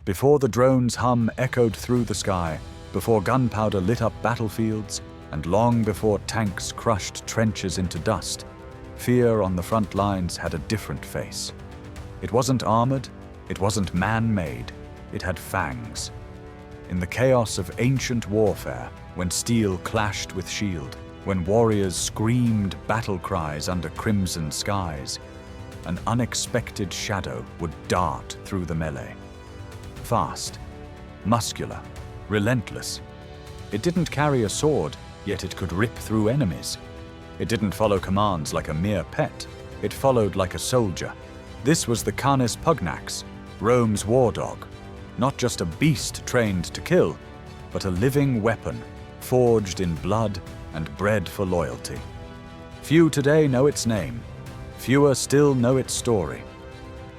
Before the drone's hum echoed through the sky, before gunpowder lit up battlefields, and long before tanks crushed trenches into dust, fear on the front lines had a different face. It wasn't armored, it wasn't man-made, it had fangs. In the chaos of ancient warfare, when steel clashed with shield, when warriors screamed battle cries under crimson skies, an unexpected shadow would dart through the melee. Fast, muscular, relentless. It didn't carry a sword, yet it could rip through enemies. It didn't follow commands like a mere pet, it followed like a soldier. This was the Canis Pugnax, Rome's war dog. Not just a beast trained to kill, but a living weapon, forged in blood and bred for loyalty. Few today know its name, fewer still know its story.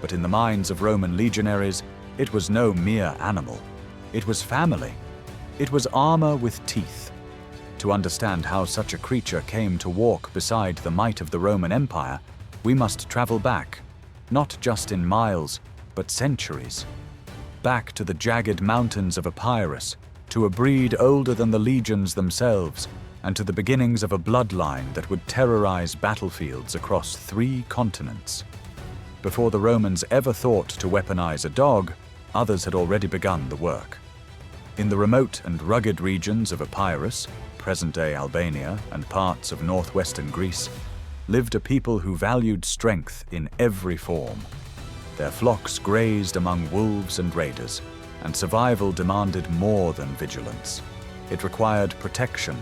But in the minds of Roman legionaries, it was no mere animal. It was family. It was armor with teeth. To understand how such a creature came to walk beside the might of the Roman Empire, we must travel back, not just in miles, but centuries. Back to the jagged mountains of Epirus, to a breed older than the legions themselves, and to the beginnings of a bloodline that would terrorize battlefields across 3 continents. Before the Romans ever thought to weaponize a dog, others had already begun the work. In the remote and rugged regions of Epirus, present-day Albania, and parts of northwestern Greece, lived a people who valued strength in every form. Their flocks grazed among wolves and raiders, and survival demanded more than vigilance. It required protection.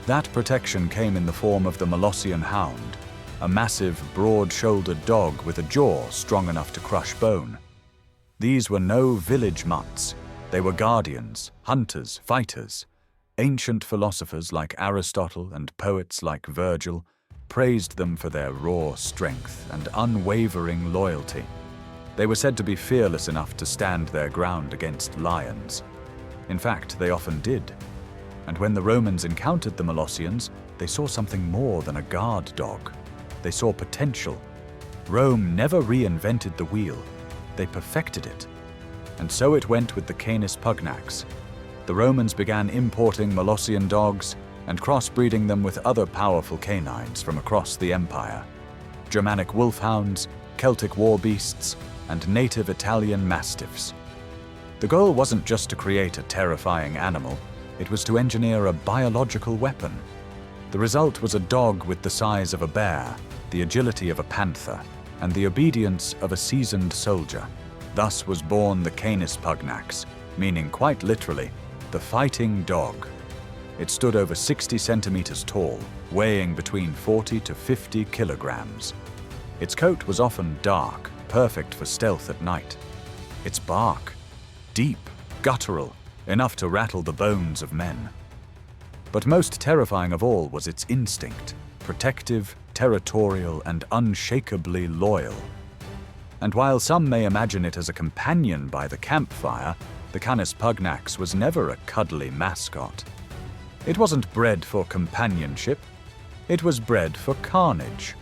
That protection came in the form of the Molossian hound, a massive, broad-shouldered dog with a jaw strong enough to crush bone. These were no village mutts. They were guardians, hunters, fighters. Ancient philosophers like Aristotle and poets like Virgil praised them for their raw strength and unwavering loyalty. They were said to be fearless enough to stand their ground against lions. In fact, they often did. And when the Romans encountered the Molossians, they saw something more than a guard dog. They saw potential. Rome never reinvented the wheel. They perfected it. And so it went with the Canis Pugnax. The Romans began importing Molossian dogs and crossbreeding them with other powerful canines from across the empire. Germanic wolfhounds, Celtic war beasts, and native Italian mastiffs. The goal wasn't just to create a terrifying animal, it was to engineer a biological weapon. The result was a dog with the size of a bear, the agility of a panther, and the obedience of a seasoned soldier. Thus was born the Canis Pugnax, meaning quite literally, the fighting dog. It stood over 60 centimeters tall, weighing between 40 to 50 kilograms. Its coat was often dark, perfect for stealth at night. Its bark, deep, guttural, enough to rattle the bones of men. But most terrifying of all was its instinct, protective, territorial, and unshakably loyal. And while some may imagine it as a companion by the campfire, the Canis Pugnax was never a cuddly mascot. It wasn't bred for companionship, it was bred for carnage.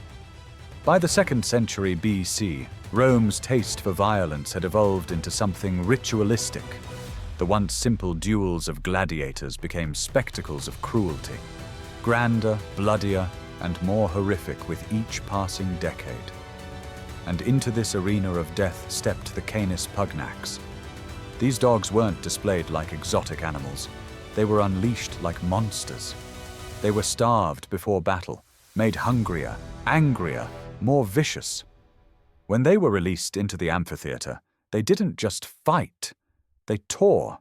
By the 2nd century BC, Rome's taste for violence had evolved into something ritualistic. The once simple duels of gladiators became spectacles of cruelty, grander, bloodier, and more horrific with each passing decade. And into this arena of death stepped the Canis Pugnax. These dogs weren't displayed like exotic animals. They were unleashed like monsters. They were starved before battle, made hungrier, angrier, more vicious. When they were released into the amphitheater, they didn't just fight, they tore.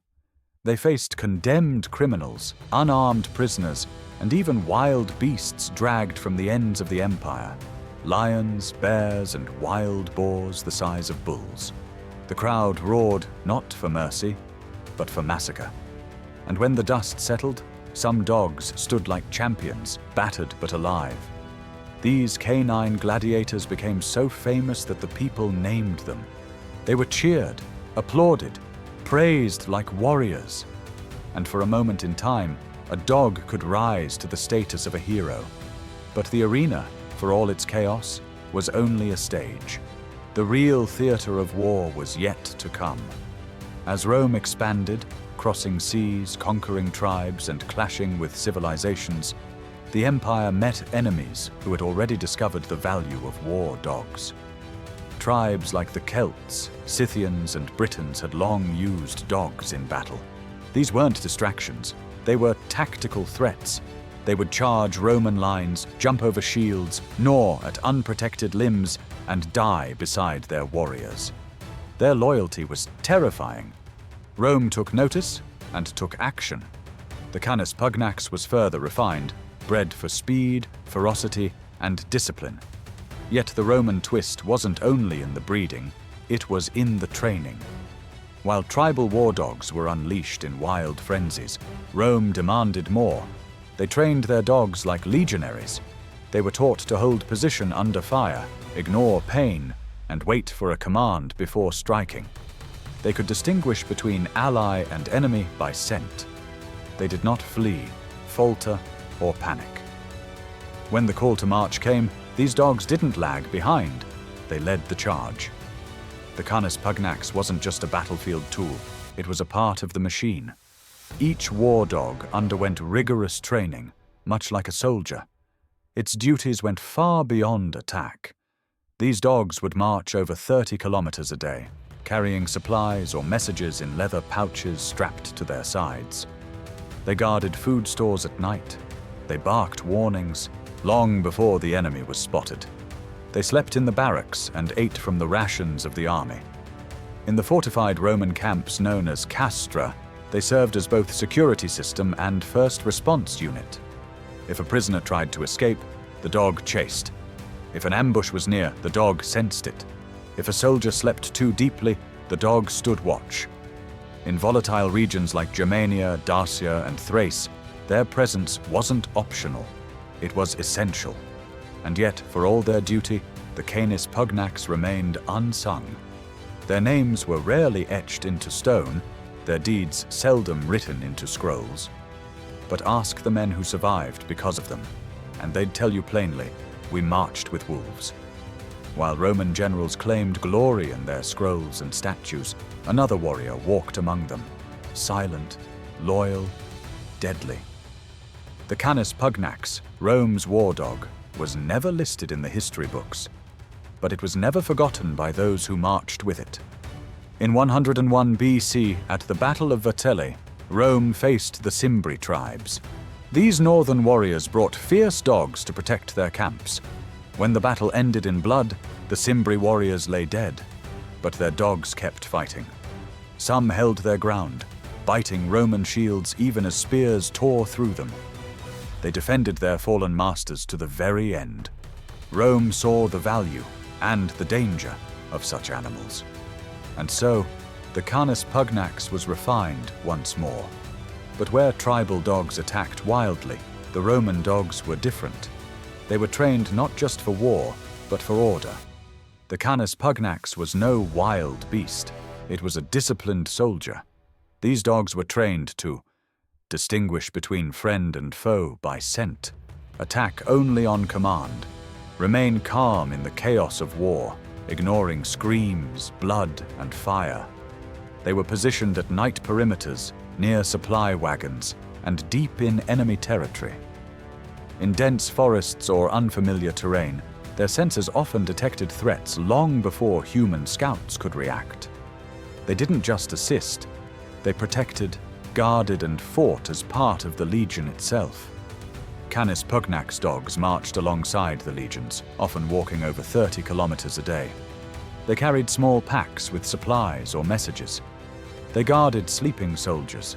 They faced condemned criminals, unarmed prisoners, and even wild beasts dragged from the ends of the empire. Lions, bears, and wild boars the size of bulls. The crowd roared not for mercy, but for massacre. And when the dust settled, some dogs stood like champions, battered but alive. These canine gladiators became so famous that the people named them. They were cheered, applauded, praised like warriors. And for a moment in time, a dog could rise to the status of a hero. But the arena, for all its chaos, was only a stage. The real theater of war was yet to come. As Rome expanded, crossing seas, conquering tribes, and clashing with civilizations, the empire met enemies who had already discovered the value of war dogs. Tribes like the Celts, Scythians, and Britons had long used dogs in battle. These weren't distractions, they were tactical threats. They would charge Roman lines, jump over shields, gnaw at unprotected limbs, and die beside their warriors. Their loyalty was terrifying. Rome took notice and took action. The Canis Pugnax was further refined, bred for speed, ferocity, and discipline. Yet the Roman twist wasn't only in the breeding, it was in the training. While tribal war dogs were unleashed in wild frenzies, Rome demanded more. They trained their dogs like legionaries. They were taught to hold position under fire, ignore pain, and wait for a command before striking. They could distinguish between ally and enemy by scent. They did not flee, falter, or panic. When the call to march came, these dogs didn't lag behind. They led the charge. The Canis Pugnax wasn't just a battlefield tool, it was a part of the machine. Each war dog underwent rigorous training, much like a soldier. Its duties went far beyond attack. These dogs would march over 30 kilometers a day, carrying supplies or messages in leather pouches strapped to their sides. They guarded food stores at night. They barked warnings long before the enemy was spotted. They slept in the barracks and ate from the rations of the army. In the fortified Roman camps known as castra, they served as both security system and first response unit. If a prisoner tried to escape, the dog chased. If an ambush was near, the dog sensed it. If a soldier slept too deeply, the dog stood watch. In volatile regions like Germania, Dacia, and Thrace, their presence wasn't optional. It was essential. And yet, for all their duty, the Canis Pugnax remained unsung. Their names were rarely etched into stone, their deeds seldom written into scrolls. But ask the men who survived because of them, and they'd tell you plainly, we marched with wolves. While Roman generals claimed glory in their scrolls and statues, another warrior walked among them, silent, loyal, deadly. The Canis Pugnax, Rome's war dog, was never listed in the history books, but it was never forgotten by those who marched with it. In 101 BC, at the Battle of Vercelli, Rome faced the Cimbri tribes. These northern warriors brought fierce dogs to protect their camps. When the battle ended in blood, the Cimbri warriors lay dead, but their dogs kept fighting. Some held their ground, biting Roman shields even as spears tore through them. They defended their fallen masters to the very end. Rome saw the value and the danger of such animals. And so, the Canis Pugnax was refined once more. But where tribal dogs attacked wildly, the Roman dogs were different. They were trained not just for war, but for order. The Canis Pugnax was no wild beast. It was a disciplined soldier. These dogs were trained to distinguish between friend and foe by scent, attack only on command, remain calm in the chaos of war, ignoring screams, blood, and fire. They were positioned at night perimeters, near supply wagons, and deep in enemy territory. In dense forests or unfamiliar terrain, their sensors often detected threats long before human scouts could react. They didn't just assist, they protected, guarded, and fought as part of the legion itself. Canis Pugnax dogs marched alongside the legions, often walking over 30 kilometers a day. They carried small packs with supplies or messages. They guarded sleeping soldiers.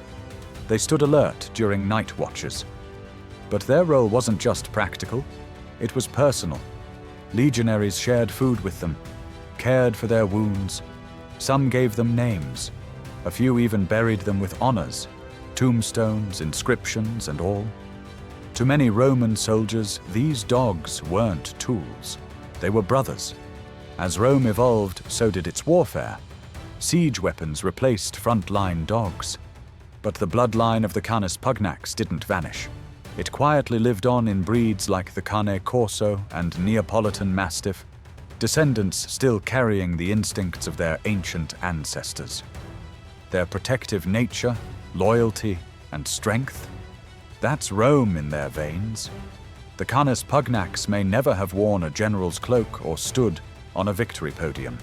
They stood alert during night watches. But their role wasn't just practical, it was personal. Legionaries shared food with them, cared for their wounds. Some gave them names. A few even buried them with honors, tombstones, inscriptions, and all. To many Roman soldiers, these dogs weren't tools. They were brothers. As Rome evolved, so did its warfare. Siege weapons replaced frontline dogs. But the bloodline of the Canis Pugnax didn't vanish. It quietly lived on in breeds like the Cane Corso and Neapolitan Mastiff, descendants still carrying the instincts of their ancient ancestors. their protective nature, loyalty, and strength. That's Rome in their veins. The Canis Pugnax may never have worn a general's cloak or stood on a victory podium,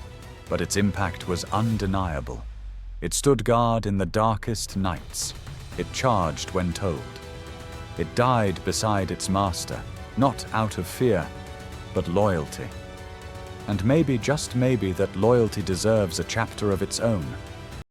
but its impact was undeniable. It stood guard in the darkest nights. It charged when told. It died beside its master, not out of fear, but loyalty. And maybe, just maybe, that loyalty deserves a chapter of its own.